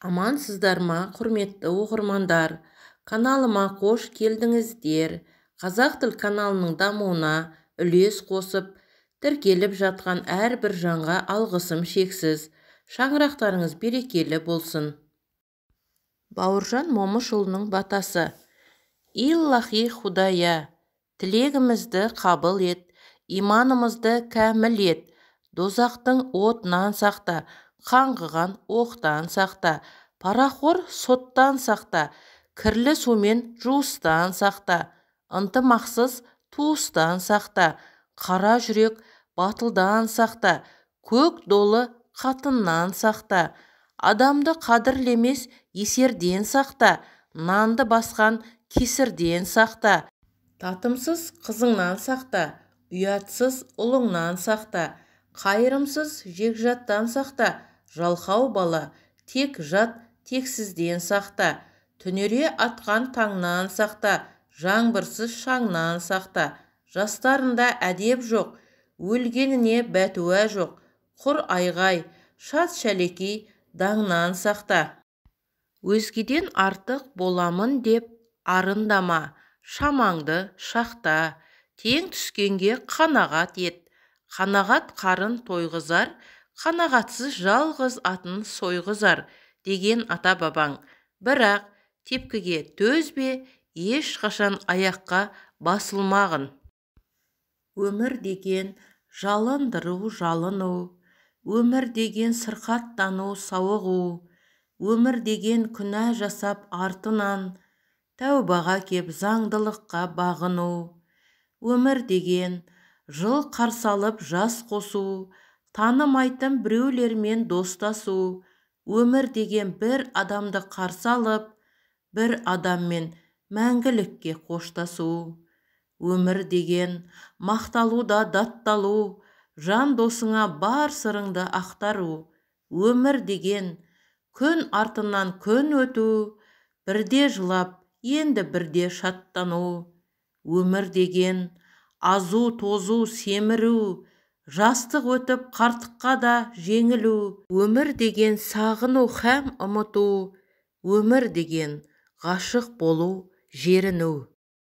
Амансыздар ма, құрметті оқырмандар? Каналыма қош келдіңіздер. Қазақ тіл каналының дамуына үлес қосып, тіркеліп жатқан әрбір жанға алғысым шексіз. Шаңырақтарыңыз берекелі болсын. Бауыржан Момышұлының батасы. Иллахи Худая, тілегімізді қабыл ет, иманымызды кәміл ет, дозақтың отынан сақта, қаңғыған оқтан сақта, парақор соттан сақта, кірлі сумен жуыстан сақта, ынтымақсыз туыстан сақта, қара жүрек батылдан сақта, көк долы қатыннан сақта, адамды қадірлемес есерден сақта, нанды басқан кесірден сақта, татымсыз қызыңнан сақта, ұятсыз ұлыңнан сақта, қайырымсыз жекжаттан сақта, жалқау бала тек жат тексізден сақта, түнере атқан таңнан сақта, жаңбырсыз шаңнан сақта, жастарында әдеп жоқ, өлгеніне бәтуа жоқ, құр айғай, шат шәлекей даңнан сақта. Өзгеден артық боламын деп арындама, шамаңды шақта, тең түскенге қанағат ет, қанағат қарын тойғызар, қанағатсыз жалғыз атын сойғызар деген ата-бабаң. Бірақ тепкіге төзбе, ешқашан аяққа басылмағын. Өмір деген жалындыру жалыну, өмір деген сырқаттану сауығу, өмір деген күнә жасап артынан тәубаға кеп заңдылыққа бағыну, өмір деген жыл қарсалып жас қосу, танымайтын біреулермен достасу, өмір деген бір адамды қарсалып, бір адаммен мәңгілікке қоштасу, өмір деген мақталуда датталу, жан досыңа бар сырыңды ақтару, өмір деген күн артынан күн өту, бірде жылап, енді бірде шаттану, өмір деген азу тозу семіру, жастық өтіп қартыққа да жеңілу, өмір деген сағыну һәм ұмыту, өмір деген ғашық болу, жеріну.